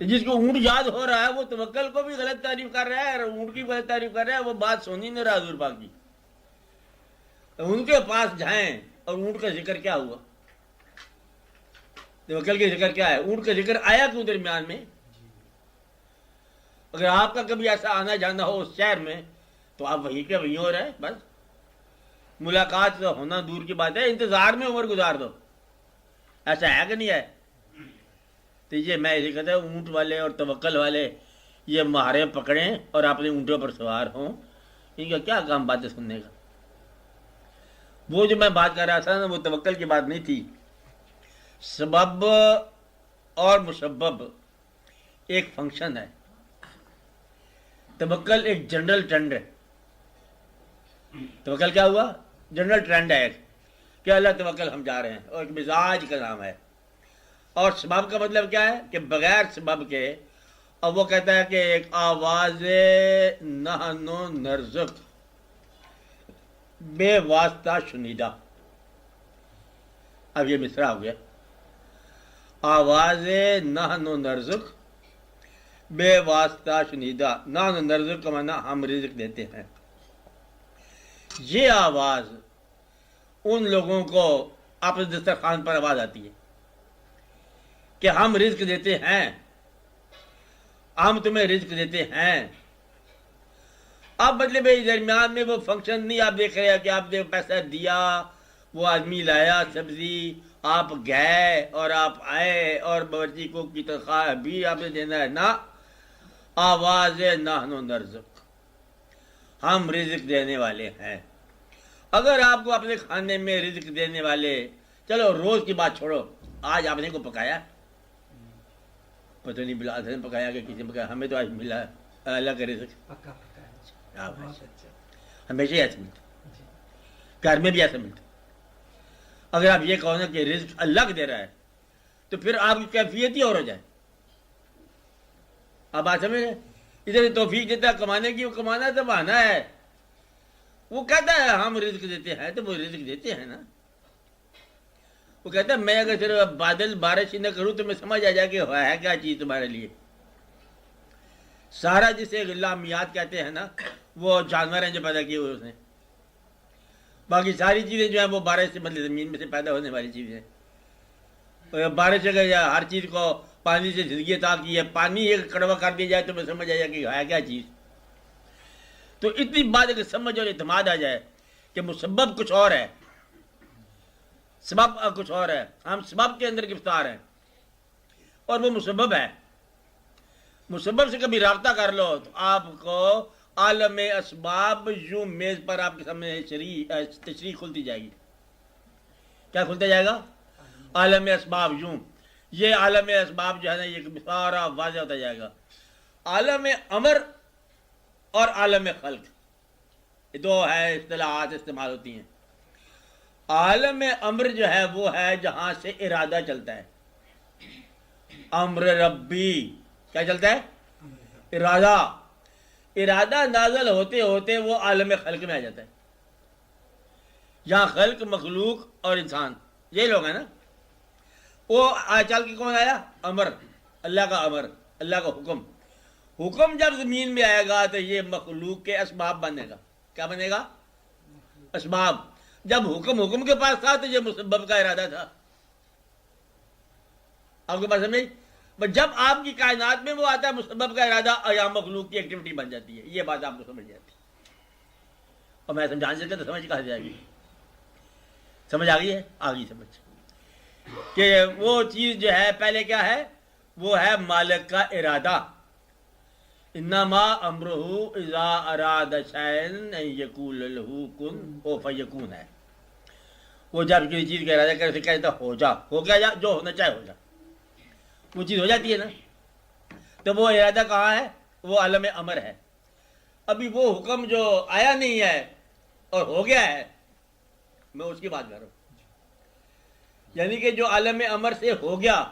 جس کو اونٹ یاد ہو رہا ہے وہ توکل کو بھی غلط تعریف کر رہا ہے اور اونٹ کی غلط تعریف کر رہا ہے. وہ بات سونی نہیں رہا حضور پاک کی. ان کے پاس جائیں اور اونٹ کا ذکر کیا ہوا؟ توکل کا ذکر کیا ہے؟ اونٹ کا ذکر آیا کیوں درمیان میں؟ اگر آپ کا کبھی ایسا آنا جانا ہو اس شہر میں تو آپ وہیں کے وہیں ہو رہے. بس ملاقات ہونا دور کی بات ہے، انتظار میں عمر گزار دو. ایسا ہے کہ نہیں ہے؟ تو یہ میں اسے کہتا ہوں اونٹ والے اور توکل والے یہ مہارے پکڑیں اور اپنے اونٹوں پر سوار ہوں. ان کا کیا کام باتیں سننے کا؟ وہ جو میں بات کر رہا تھا نا وہ توکل کی بات نہیں تھی. سبب اور مسبب ایک فنکشن ہے. توکل ایک جنرل ٹرینڈ ہے. توکل کیا ہوا؟ جنرل ٹرینڈ ہے کہ اللہ توکل ہم جا رہے ہیں، اور ایک مزاج کا نام ہے. اور سبب کا مطلب کیا ہے کہ بغیر سبب کے. اب وہ کہتا ہے کہ ایک آواز نحن نرزق بے واسطہ شنیدہ. اب یہ مصرع ہو گیا. آواز نحن نرزق بے واسطہ شنیدہ. نحن نرزق کا معنی ہم رزق دیتے ہیں. یہ آواز ان لوگوں کو اپنے دسترخوان پر آواز آتی ہے کہ ہم رزق دیتے ہیں، ہم تمہیں رزق دیتے ہیں. اب مطلب درمیان میں وہ فنکشن نہیں آپ دیکھ رہے کہ آپ نے پیسہ دیا، وہ آدمی لایا سبزی، آپ گئے اور آپ آئے اور باورچی کو کی تنخواہ بھی آپ نے دینا ہے. نہ، آواز نحن نرزق، ہم رزق دینے والے ہیں. اگر آپ کو اپنے کھانے میں رزق دینے والے، چلو روز کی بات چھوڑو، آج آپ نے کو پکایا، پتہ نہیں بلال نے پکایا کہ کسی نے پکایا، ہمیں تو آج ملا اللہ کا رزق. ہمیشہ ایسا ملتا، گھر میں بھی ایسا ملتا. اگر آپ یہ کہو نا کہ رزق اللہ کو دے رہا ہے تو پھر آپ کی کیفیت ہی اور ہو جائے. آپ بات سمجھ رہے؟ ادھر توفیق دیتا ہے کمانے کی، وہ کمانا تو بہانا ہے. وہ کہتا ہے ہم رزق دیتے ہیں تو وہ رزق دیتے ہیں نا. وہ کہتا ہے میں اگر صرف بادل بارش ہی نہ کروں تو میں سمجھ آ جائے کہ ہے کیا چیز تمہارے لیے. سارا جسے غلامیات کہتے ہیں نا وہ جانور ہیں جو پیدا کیے ہوئے اس نے. باقی ساری چیزیں جو ہیں وہ بارش سے مطلب زمین میں سے پیدا ہونے والی چیزیں ہیں. بارش اگر ہر چیز کو پانی سے زندگی عطا کی ہے، پانی ایک کڑوا کر دیا جائے تو میں سمجھ آ جائے کہ ہے کیا چیز. تو اتنی بات اگر سمجھ اور اعتماد آ جائے کہ مسبب کچھ اور ہے، سبب کچھ اور ہے، ہم سبب کے اندر گرفتار ہیں اور وہ مسبب ہے. مسبب سے کبھی رابطہ کر لو تو آپ کو عالم اسباب یوں میز پر آپ کے سامنے تشریح کھلتی جائے گی. کیا کھلتا جائے گا؟ عالم اسباب یوں. یہ عالم اسباب جو ہے نا یہ سارا واضح ہوتا جائے گا. عالم امر اور عالم خلق یہ دو ہے اصطلاحات استعمال ہوتی ہیں. عالم امر جو ہے وہ ہے جہاں سے ارادہ چلتا ہے. امر ربی کیا چلتا ہے؟ ارادہ. ارادہ نازل ہوتے ہوتے وہ عالم خلق میں آ جاتا ہے. یہاں خلق مخلوق اور انسان یہ لوگ ہیں نا. وہ چل کے کون آیا؟ امر، اللہ کا امر، اللہ کا حکم. حکم جب زمین میں آئے گا تو یہ مخلوق کے اسباب بنے گا. کیا بنے گا؟ اسباب. جب حکم کے پاس تھا تو یہ مسبب کا ارادہ تھا. آپ کے پاس سمجھ؟ جب آپ کی کائنات میں وہ آتا ہے مسبب کا ارادہ اور یہاں مخلوق کی ایکٹیویٹی بن جاتی ہے. یہ بات آپ کو سمجھ جاتی ہے. اور میں سمجھانے سے تو سمجھ کہاں جائے گی؟ سمجھ آ گئی ہے؟ آ گئی سمجھ کہ وہ چیز جو ہے پہلے کیا ہے؟ وہ ہے مالک کا ارادہ. انما امرہ اذا اراد شیئا ان یقول له کن فیکون ہے. وہ جب کسی چیز کا ارادہ کرے اسے کہتا ہو جا، ہو کیا جا، جو ہونا چاہے ہو جا، وہ چیز ہو جاتی ہے نا. تو وہ ارادہ کہاں ہے؟ وہ عالم امر ہے. ابھی وہ حکم جو آیا نہیں ہے اور ہو گیا ہے، میں اس کی بات کر رہا ہوں. یعنی کہ جو عالم امر سے ہو گیا،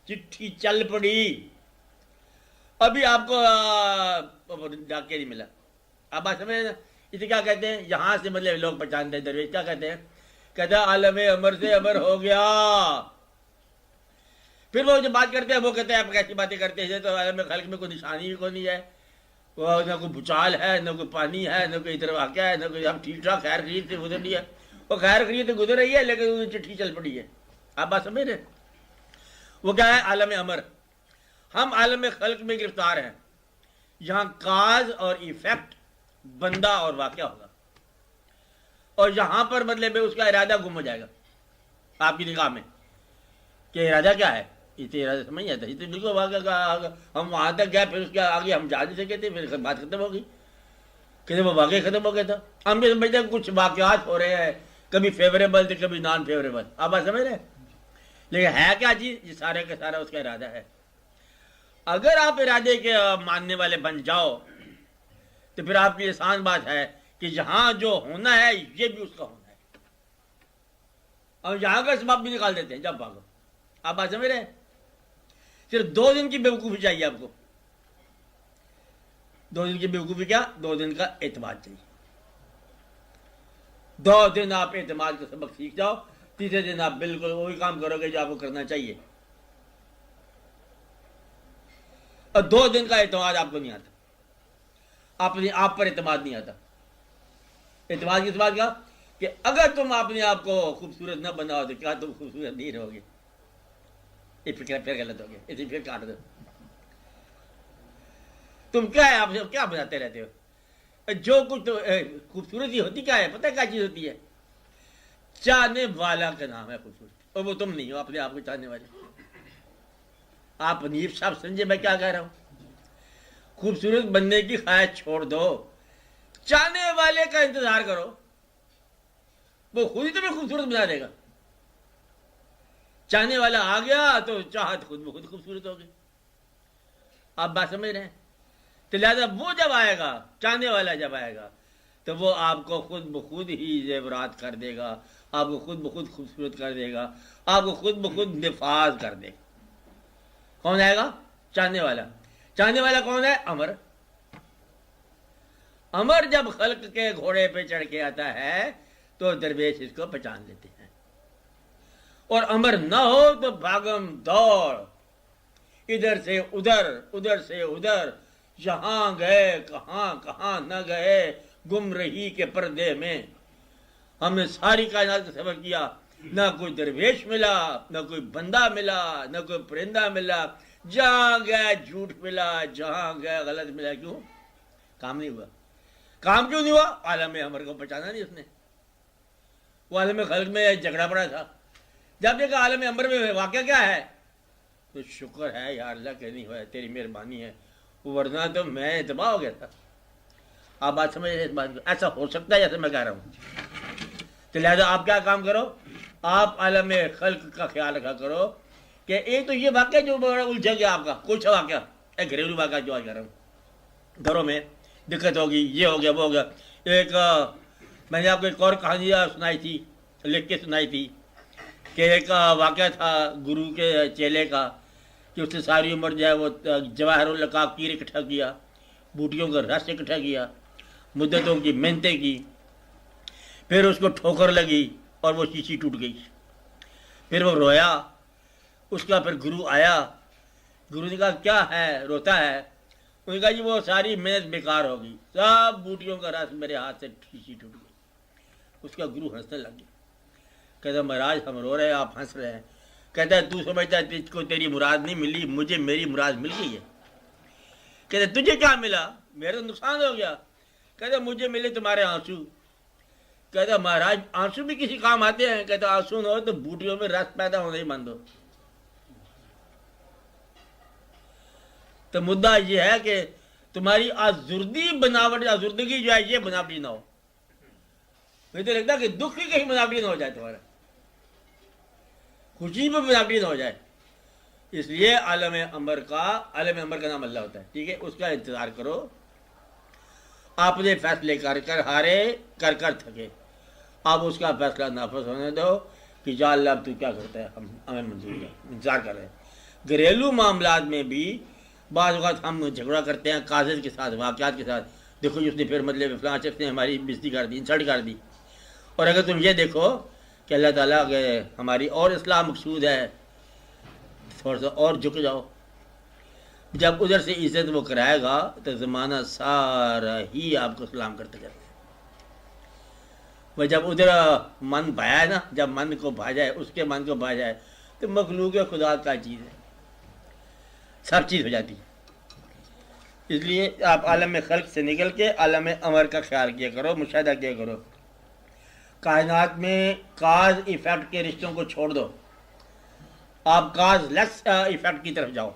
چٹھی چل پڑی، ابھی آپ کو ڈاکے نہیں ملا. آپ بات سمجھ نا؟ اسے کیا کہتے ہیں؟ یہاں سے مطلب لوگ پہچانتے ہیں درویش کیا کہتے ہیں؟ کہتا عالم امر سے امر ہو گیا. پھر وہ جو بات کرتے ہیں وہ کہتے ہیں آپ کیسی باتیں کرتے ہیں تو عالم خلق میں کوئی نشانی بھی کوئی نہیں ہے، وہ نہ کوئی بھوچال ہے، نہ کوئی پانی ہے، نہ کوئی ادھر واقعہ ہے، نہ کوئی ہم ٹھیک ٹھاک خیر خرید سے گزر رہی ہے. وہ خیر خرید سے گزر رہی ہے لیکن وہ چٹھی چل پڑی ہے. آپ بات سمجھ رہے؟ وہ کیا ہے؟ عالم امر. ہم عالم خلق میں گرفتار ہیں. یہاں کاز اور ایفیکٹ بندہ اور واقعہ ہوگا، اور یہاں پر مطلب اس کا ارادہ گم ہو جائے گا آپ کی نگاہ میں کہ ارادہ کیا ہے. اسے ارادہ سمجھ نہیں آتا. اس بالکل واقعہ کا ہم وہاں تک گئے، پھر اس کے آگے ہم جا نہیں سکے تھے، پھر بات ختم ہو گئی. کہتے وہ واقعہ ختم ہو گیا تھا. ہم بھی سمجھتے ہیں کچھ واقعات ہو رہے ہیں، کبھی فیوریبل تھے کبھی نان فیوریبل. آپ بات سمجھ رہے ہیں؟ لیکن ہے کیا چیز؟ یہ سارے کا سارا اس کا ارادہ ہے. اگر آپ ارادے کے ماننے والے بن جاؤ تو پھر آپ کی آسان بات ہے کہ جہاں جو ہونا ہے یہ بھی اس کا ہونا ہے، اور یہاں کا سبب بھی نکال دیتے ہیں جب بھاگو. آپ بات سمجھ رہے ہیں؟ صرف 2 دن کی بیوقوفی چاہیے آپ کو. 2 دن کی بیوقوفی کیا؟ 2 دن کا اعتماد چاہیے. 2 دن آپ اعتماد کا سبق سیکھ جاؤ، تیسرے دن آپ بالکل وہی کام کرو گے جو آپ کو کرنا چاہیے. اور 2 دن کا اعتماد آپ کو نہیں آتا، اپنے آپ پر اعتماد نہیں آتا. اعتماد کی بات کیا کہ اگر تم اپنے آپ کو خوبصورت نہ بناؤ تو کیا تم خوبصورت نہیں رہو گے؟ یہ فکر پھر غلط ہو گیا، اسے پھر کاٹ دو. تم کیا ہے؟ آپ کیا بناتے رہتے ہو؟ جو کچھ تو خوبصورتی ہوتی کیا ہے؟ پتہ کیا چیز ہوتی ہے؟ چاہنے والا کا نام ہے خوبصورتی، اور وہ تم نہیں ہو اپنے آپ کو چاہنے والے. آپ منیف صاحب سمجھے میں کیا کہہ رہا ہوں؟ خوبصورت بننے کی خواہش چھوڑ دو، چاہنے والے کا انتظار کرو، وہ خود ہی تمہیں خوبصورت بنا دے گا. چاہنے والا آ گیا تو چاہت خود بخود خوبصورت ہوگی. آپ بات سمجھ رہے ہیں؟ تو لہٰذا وہ جب آئے گا، چاہنے والا جب آئے گا تو وہ آپ کو خود بخود ہی زیورات کر دے گا، آپ کو خود بخود خوبصورت کر دے گا، آپ کو خود بخود نفاذ کر دے گا. کون آئے گا؟ چاہنے والا. چاہنے والا کون ہے؟ امر. امر جب خلق کے گھوڑے پہ چڑھ کے آتا ہے تو درویش اس کو پہچان لیتے ہیں. اور امر نہ ہو تو بھاگم دوڑ، ادھر سے ادھر، ادھر سے ادھر، یہاں گئے کہاں کہاں نہ گئے، گم رہی کے پردے میں. ہم نے ساری کائنات کا سفر کیا، نہ کوئی درویش ملا، نہ کوئی بندہ ملا، نہ کوئی پرندہ ملا. جہاں گئے جھوٹ ملا، جہاں گئے غلط ملا. کیوں؟ کام نہیں ہوا. کام کیوں نہیں ہوا؟ عالم امر کو پہچانا نہیں اس نے. وہ عالم خلق میں جھگڑا پڑا تھا. جب دیکھا عالم امر میں واقعہ کیا ہے تو شکر ہے یا اللہ کہ نہیں ہوا، تیری مہربانی ہے، ورنہ تو میں تباہ ہو گیا تھا. آپ بات سمجھ رہے اس بات کو؟ ایسا ہو سکتا ہے جیسے میں کہہ رہا ہوں. تو لہٰذا آپ کیا کام کرو؟ آپ عالم خلق کا خیال رکھا کرو کہ ایک تو یہ واقعہ جو بڑا الجھا گیا آپ کا، کچھ واقعہ ایک گھریلو واقعہ جو آج کر رہا ہوں، گھروں میں دقت ہوگی، یہ ہو گیا وہ ہو گیا. ایک میں نے آپ کو ایک اور کہانی سنائی تھی، لکھ کے سنائی تھی کہ ایک واقعہ تھا گرو کے چیلے کا کہ اس نے ساری عمر جو ہے وہ جواہر القاقیر اکٹھا کیا، بوٹیوں کا رس اکٹھا کیا، مدتوں کی محنتیں کی. پھر اس کو ٹھوکر لگی اور وہ شیشی ٹوٹ گئی. پھر وہ رویا. اس کا پھر گرو آیا. گرو نے کہا کیا ہے روتا ہے؟ انہوں نے کہا جی وہ ساری محنت بیکار ہو گئی، سب بوٹیوں کا رس میرے ہاتھ سے شیشی ٹوٹ گئی. اس کا گرو ہنسنے لگ گیا. کہتا مہاراج ہم رو رہے ہیں آپ ہنس رہے ہیں. کہتا ہے تو سمجھتا ہے تجھ کو تیری مراد نہیں ملی، مجھے میری مراد مل گئی ہے. کہتا ہے تجھے کیا ملا؟ میرا تو نقصان ہو گیا. کہتا ہے مجھے ملے تمہارے آنسو. کہتا ہے مہاراج آنسو بھی کسی کام آتے ہیں؟ کہتا ہے آنسو نہ ہو تو بوٹیوں میں رس پیدا ہونے ہی بند ہو. تو مدعا یہ ہے کہ تمہاری آزردی بناوٹ، آزردگی جو ہے یہ بناوٹی نہ ہو. مجھے تو لگتا ہے کہ دکھ بھی کہیں بناوٹی نہ ہو جائے، تمہارا خوشی بھی بناوٹی نہ ہو جائے. اس لیے عالم امر کا نام اللہ ہوتا ہے. ٹھیک ہے، اس کا انتظار کرو. آپ نے فیصلے کر کر ہارے، کر کر تھکے، آپ اس کا فیصلہ نافذ ہونے دو کہ یا اللہ اب تو کیا کرتا ہے، ہمیں منظور ہے، انتظار کر رہے ہیں. گھریلو معاملات میں بھی بعض اوقات ہم جھگڑا کرتے ہیں قاضی کے ساتھ، واقعات کے ساتھ. دیکھو اس نے پھر مطلب فلاں شخص نے ہماری بےزتی کر دی، انسلٹ کر دی. اور اگر تم یہ دیکھو کہ اللہ تعالیٰ کے ہماری اور اصلاح مقصود ہے تھوڑا سا اور جھک جاؤ. جب ادھر سے عزت وہ کرائے گا تو زمانہ سارا ہی آپ کو سلام کرتے جاتا ہے. وہ جب ادھر من بھایا نا، جب من کو بھا جائے، اس کے من کو بھا جائے، تو مخلوق خدا کا چیز ہے، سب چیز ہو جاتی ہے. اس لیے آپ عالم خلق سے نکل کے عالم امر کا خیال کیا کرو، مشاہدہ کیا کرو. کائنات میں کاز ایفیکٹ کے رشتوں کو چھوڑ دو، آپ کاز لیس ایفیکٹ کی طرف جاؤ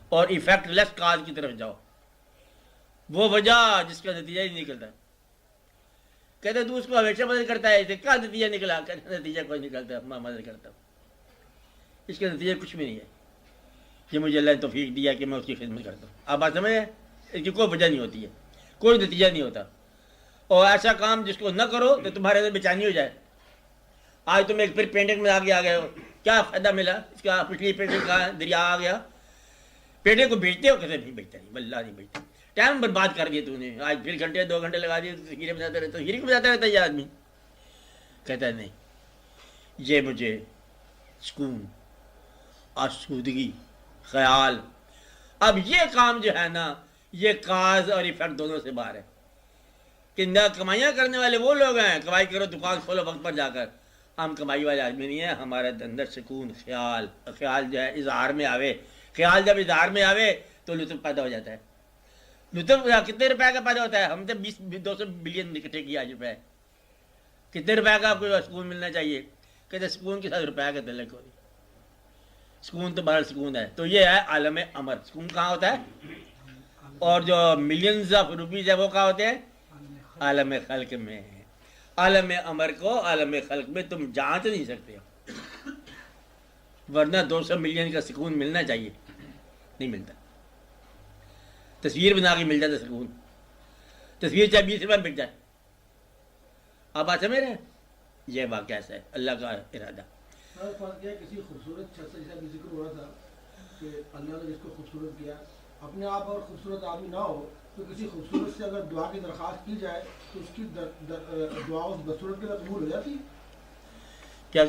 اور ایفیکٹ لیس کاز کی طرف جاؤ. وہ وجہ جس کا نتیجہ ہی نکلتا ہے. کہتے تو اس کو ہمیشہ مدد کرتا ہے، اسے کیا نتیجہ نکلا؟ کہتے نتیجہ کوئی نکلتا، میں مدد کرتا ہوں، اس کا نتیجہ کچھ بھی نہیں ہے. یہ مجھے اللہ نے توفیق دیا کہ میں اس کی خدمت کرتا ہوں. آپ بات سمجھ رہے ہیں؟ اس کی کوئی وجہ نہیں ہوتی ہے، کوئی نتیجہ نہیں ہوتا. اور ایسا کام جس کو نہ کرو تو تمہارے اندر بےچینی ہو جائے. آج تم ایک پھر پینٹنگ میں آگے آ گئے ہو، کیا فائدہ ملا اس کا؟ پچھلی پینٹنگ کا دریا آ گیا. پینٹنگ کو بیچتے ہو؟ کہتے نہیں بیچتا، نہیں واللہ نہیں بیچتا. ٹائم برباد کر دیا تو نے، آج پھر گھنٹے 2 گھنٹے لگا دیے، ہیرے بجاتا رہتا. ہیرے کو بجاتا رہتا ہے یہ آدمی. کہتا ہے نہیں، یہ مجھے سکون، آسودگی، خیال. اب یہ کام جو ہے نا، یہ کاز اور ایفیکٹ دونوں سے باہر ہے. کہ نہ کمائیاں کرنے والے وہ لوگ ہیں، کمائی کرو، دکان کھولو وقت پر جا کر. ہم کمائی والے آدمی نہیں ہیں. ہمارے اندر سکون، خیال جو ہے اظہار میں آوے. خیال جب اظہار میں آوے تو لطف پیدا ہو جاتا ہے. لطف کتنے روپے کا پیدا ہوتا ہے؟ ہم نے 200 بلین اکٹھے کیا آج روپے. کتنے روپے کا آپ کو سکون ملنا چاہیے؟ کہتے سکون کے ساتھ روپے کا تعلق ہو. سکون تو بہر سکون ہے. تو یہ ہے عالم امر. سکون کہاں ہوتا ہے؟ اور جو ملینز آف روپیز ہے وہ کہاں ہوتے ہیں؟ عالم خلق میں. عالم امر کو عالم خلق میں تم جانچ نہیں سکتے ہو، ورنہ 200 ملین کا سکون ملنا چاہیے، نہیں ملتا. تصویر بنا کے مل جاتا سکون. تصویر چاہے 20 روپے میں بک جائے. آپ بات سمجھ رہے ہیں؟ یہ واقعہ ایسا ہے، اللہ کا ارادہ. کسی خوبصورت شخص سے جیسا ذکر ہو رہا تھا کہ اللہ نے جس کو خوبصورت کیا، اپنے آپ اور خوبصورت آدمی نہ ہو تو کسی خوبصورت سے اگر دعا کی درخواست کی جائے تو اس کی دعا اس بدصورت کے لیے قبول ہو جاتی ہے؟ کیا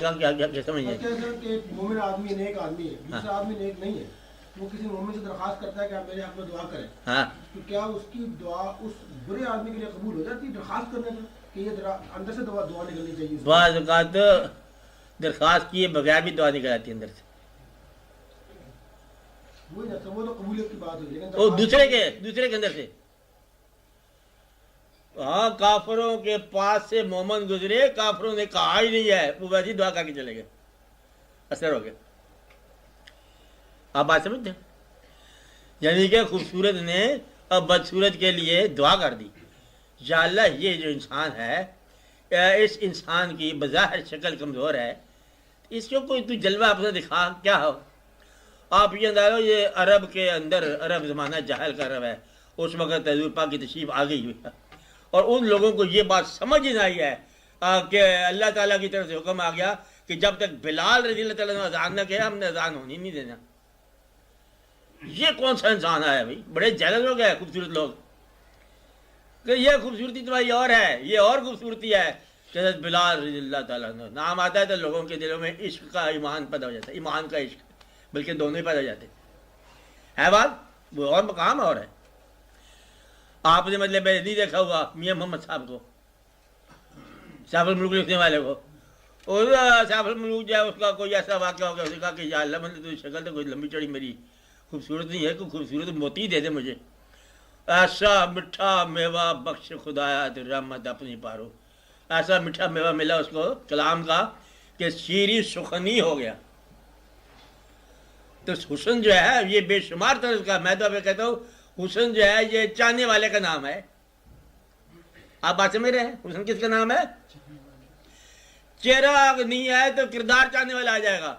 سمجھیں؟ کہ مومن آدمی نیک آدمی ہے، دوسرا آدمی نیک نہیں ہے، وہ کسی مومن سے درخواست کرتا ہے کہ آپ میرے حق میں دعا کریں، تو کیا اس کی دعا اس برے آدمی کے لیے قبول ہو جاتی ہے درخواست کرنے پر کہ یہ اندر سے دعا نکلنی چاہیے؟ بعض اوقات درخواست کیے بغیر بھی دعا نکل آتی ہے اندر سے. وہ تو قبولیت کی بات ہوئی، لیکن دوسرے کے اندر سے. ہاں، کافروں کے پاس سے مومن گزرے، کافروں نے کہا ہی نہیں ہے، وہ ویسی دعا کر کے چلے گئے، اثر ہو گیا. آپ بات سمجھتے ہیں؟ یعنی کہ خوبصورت نے اب بدصورت کے لیے دعا کر دی. یا اللہ، یہ جو انسان ہے، اس انسان کی بظاہر شکل کمزور ہے، اس کو کوئی تو جلوہ اپنا دکھا. کیا ہو آپ یہ اندازہ، یہ عرب کے اندر، عرب زمانہ جاہل کا عرب ہے، اس وقت حضور پاک کی تشریف آ گئی ہوئی ہے، اور ان لوگوں کو یہ بات سمجھ ہی نہیں آئی ہے کہ اللہ تعالیٰ کی طرف سے حکم آ گیا کہ جب تک بلال رضی اللہ تعالیٰ نے اذان نہ کیا، ہم نے اذان ہونی نہیں دینا. یہ کون سا انسان ہے بھائی؟ بڑے جہل لوگ ہیں، خوبصورت لوگ، کہ یہ خوبصورتی تمہاری اور ہے، یہ اور خوبصورتی ہے. کہ بلال رضی اللہ تعالیٰ نے نام آتا ہے تو لوگوں کے دلوں میں عشق کا ایمان پیدا ہو جاتا ہے، ایمان کا عشق، بلکہ دونوں ہی پیدا ہو جاتے ہے. بات وہ اور مقام اور ہے. آپ نے مطلب نہیں دیکھا ہوا میاں محمد صاحب کو، سیف الملوک لکھنے والے کو، اور سیف الملوک جو ہے اس کا کوئی ایسا واقعہ ہو گیا، اس نے کہا کہ یا اللہ، مطلب تو شکل تو کوئی لمبی چڑی میری خوبصورت نہیں ہے، کوئی خوبصورت موتی دے دے مجھے. ایسا میٹھا میوہ بخش خدایا رحمت اپنی پارو. ایسا میٹھا میوہ ملا اس کو کلام کا کہ شیریں سخنی ہو گیا. تو حسن جو ہے یہ بے شمار طرح کا، میں تو ابھی کہتا ہوں حسن جو ہے یہ چاہنے والے کا نام ہے. آپ بات سمجھ رہے ہیں؟ حسن کس کا نام ہے؟ چہرہ نہیں ہے تو کردار چاہنے والا آ جائے گا.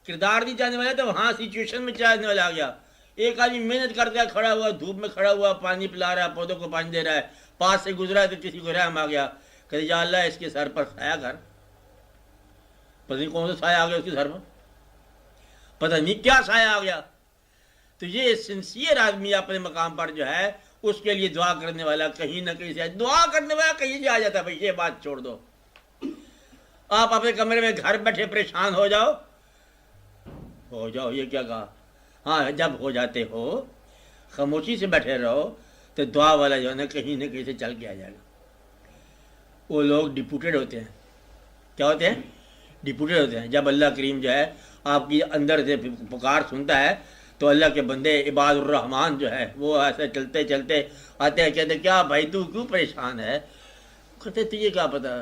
کردار نہیں چاہنے والا تو وہاں سچویشن میں چاہنے والا آ گیا. ایک آدمی محنت کرتا ہے، کھڑا ہوا دھوپ میں کھڑا ہوا، پانی پلا رہا ہے، پودوں کو پانی دے رہا ہے، پاس سے گزرا ہے تو کسی کو رحم آ گیا کہ یا اللہ اس کے سر پر سایہ کر. پتہ نہیں کون سا سایہ آ گیا اس کے سر پر، پتہ نہیں کیا سایہ آ گیا. تو یہ سنسیئر آدمی اپنے مقام پر جو ہے اس کے لیے دعا کرنے والا کہیں نہ کہیں سے، دعا کرنے والا کہیں سے آ جاتا ہے. بھائی یہ بات چھوڑ دو، آپ اپنے کمرے میں گھر بیٹھے پریشان ہو جاؤ، ہو جاؤ، یہ کیا کہا؟ ہاں جب ہو جاتے ہو خاموشی سے بیٹھے رہو تو دعا والا جو ہے نا کہیں نہ کہیں سے چل کے آ جائے گا. وہ لوگ ڈپوٹیڈ ہوتے ہیں. کیا ہوتے ہیں؟ ڈپوٹیڈ ہوتے ہیں. جب اللہ کریم جو ہے آپ کی اندر سے پکار سنتا ہے تو اللہ کے بندے عباد الرحمان جو ہے وہ ایسے چلتے چلتے آتے ہیں. کہتے کیا بھائی تو کیوں پریشان ہے؟ کہتے تجھے کیا پتا؟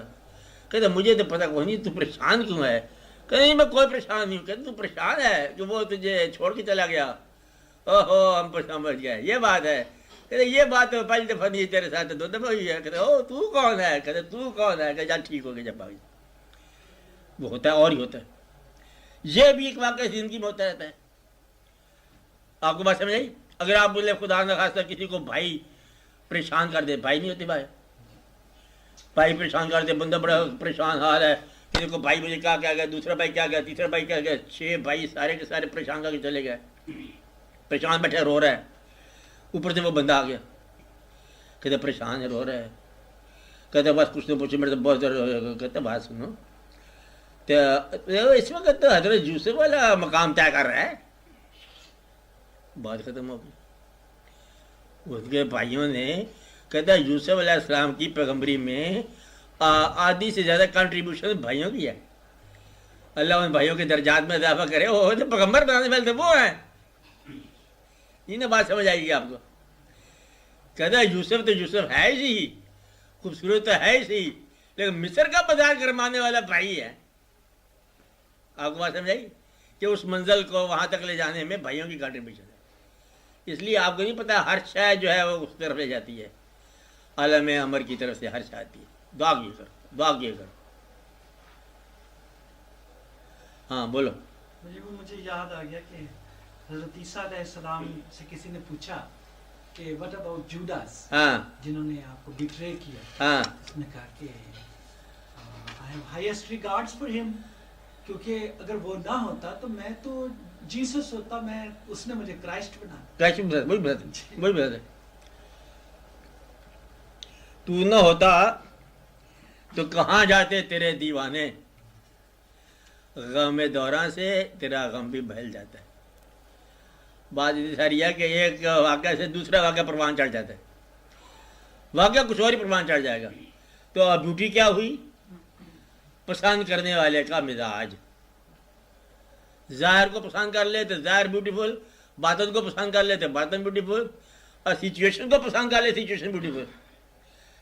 کہتے مجھے تو پتا کوئی نہیں، تو پریشان کیوں ہے؟ کہتے نہیں میں کوئی پریشان نہیں ہوں. کہتے تو پریشان ہے کہ وہ تجھے چھوڑ کے چلا گیا. اوہو ہم سمجھ گئے یہ بات ہے. کہتے یہ بات تو پہلی دفعہ نہیں، تیرے ساتھ 2 دفعہ ہوئی ہے. کہتے او تو کون ہے؟ کہتے تو کون ہے؟ کہ جا ٹھیک ہو گیا جب بھائی. وہ ہوتا ہے اور ہی ہوتا ہے. یہ بھی ایک واقعہ زندگی میں ہوتا رہتا ہے. آپ کو بات سمجھ آئی؟ اگر آپ بولے خدا نہ خاصہ کسی کو بھائی پریشان کر دے، بھائی نہیں ہوتے بھائی پریشان کر دے، بندہ بڑا پریشان حال ہے. کسی کو بھائی مجھے کیا گیا، دوسرا بھائی کیا گیا، تیسرا بھائی کیا گیا، 6 بھائی سارے کے سارے پریشان کر کے چلے گئے. پریشان بیٹھے رو رہا ہے، اوپر سے وہ بندہ آ گیا. کہتے پریشان ہے، رو رہا ہے. کہتے بس کچھ نہ پوچھے میرے تو بہت درد. کہتے بات سنو، اس وقت تو حضرت یوسف والا مقام طے کر رہا ہے. بات ختم ہو گئی. اس کے بھائیوں نے کہتا یوسف علیہ السلام کی پیغمبری میں آدھی سے زیادہ کنٹریبیوشن بھائیوں کی ہے. اللہ ان بھائیوں کے درجات میں اضافہ کرے. وہ جو پیغمبر بنانے والے تھے وہ ہیں. یہ بات سمجھ آئے گی آپ کو. کہتا یوسف تو یوسف ہے ہی، خوبصورت تو ہے ہی، لیکن مصر کا بازار گرمانے والا بھائی ہے. آپ کو بات سمجھ آئی کہ اس منزل کو وہاں تک لے جانے میں بھائیوں کی کنٹریبیوشن ہے. اس لیے آپ کو نہیں پتا ہر شے جو ہے وہ اس طرف لے جاتی ہے. عالم امر کی طرف سے ہر شے آتی ہے. دعا کیے کرو، دعا کیے کرو. ہاں بولو. مجھے یاد آ گیا کہ حضرت عیسیٰ علیہ السلام سے کسی نے پوچھا کہ what about Judas، ہاں جنہوں نے آپ کو بیٹرے کیا. ہاں اس نے کہا کہ I have highest regards for him، کیونکہ اگر وہ نہ ہوتا تو میں تو جیسس ہوتا، میں اس نے مجھے کرائسٹ بنا. وہی بات ہے. تو نہ ہوتا تو کہاں جاتے تیرے دیوانے، غم دوران سے تیرا غم بھی بہل جاتا ہے. بات اتنی ساری ہے کہ ایک واقعہ سے دوسرا واقعہ پروان چڑھ جاتا ہے. واقعہ کچھ اور ہی پروان چڑھ جائے گا. تو بیوٹی کیا ہوئی؟ پسند کرنے والے کا مزاج. ظاہر کو پسند کر لے تو ظاہر بیوٹیفل، باطن کو پسند کر لے تو باطن بیوٹیفل، اور سچویشن کو پسند کر لے سچویشن بیوٹیفل.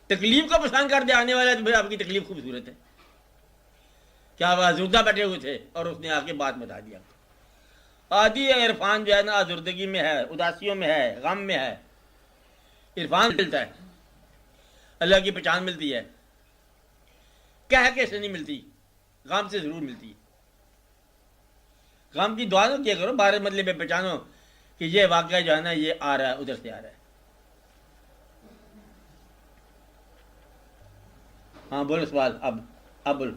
تکلیف کو پسند کر دے آنے والا تو پھر آپ کی تکلیف خوبصورت ہے. کیا وہ آزردہ بیٹھے ہوئے تھے اور اس نے آ کے بات بتا دیا. آدھی عرفان جو ہے نا آزردگی میں ہے، اداسیوں میں ہے، غم میں ہے. عرفان ملتا ہے، اللہ کی پہچان ملتی ہے. کہہ کیسے نہیں ملتی، غم سے ضرور ملتی ہے. غم کی دعا نہ کیا کرو، بارے مطلب میں پہچانو کہ یہ واقعہ جو ہے نا یہ آ رہا ہے، ادھر سے آ رہا ہے. ہاں بولو سوال. اب بولو.